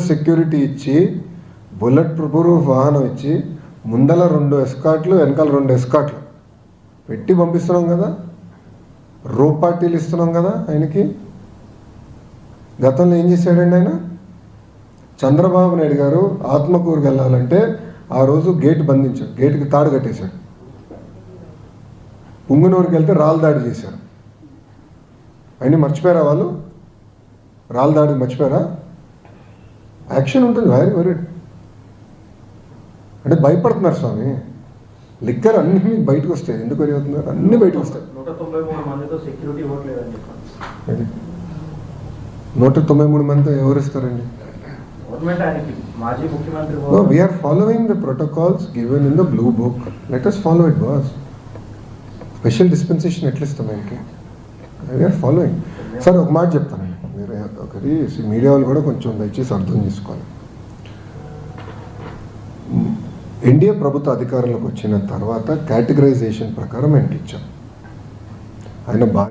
Security ఇచ్చి bullet proof వాహనం ఇచ్చి ముందల 2 ఎస్కాట్లు వెనకాల 2 ఎస్కాట్లు పెట్టి పంపిస్తున్నాం కదా. పార్టీలు ఇస్తున్నాం కదా ఆయనకి. గతంలో ఏం చేశాడండి ఆయన? చంద్రబాబు నాయుడు గారు ఆత్మకూరుకు వెళ్ళాలంటే ఆ రోజు గేట్ బంధించాడు, గేటుకి తాడు కట్టేశాడు. పుంగునూరుకి వెళ్తే రాళ్ళ దాడి చేశారు. అయినా మర్చిపోయారా వాళ్ళు? రాళ్ళ దాడి మర్చిపోయారా? యాక్షన్ ఉంటుంది. వెరీ వెరీ అంటే భయపడుతున్నారు స్వామి. లిక్కర్ అన్ని బయటకు వస్తాయి. ఎందుకు వరి అవుతున్నారు? అన్ని బయటకు వస్తాయి. 193 మంది ఎవరు ఇస్తారండి? No, we are following the protocols given in the blue book. Let us follow it, boss. Special dispensation ఎట్లా ఇస్తాం ఆయనకి? We are following. సార్ ఒక మాట చెప్తానండి, మీరు ఒకటి మీడియా వాళ్ళు కూడా కొంచెం దయచేసి అర్థం చేసుకోవాలి. ఎన్డీఏ ప్రభుత్వ అధికారంలోకి వచ్చిన తర్వాత కేటగరైజేషన్ ప్రకారం ఆయనకి ఇచ్చాం. ఆయన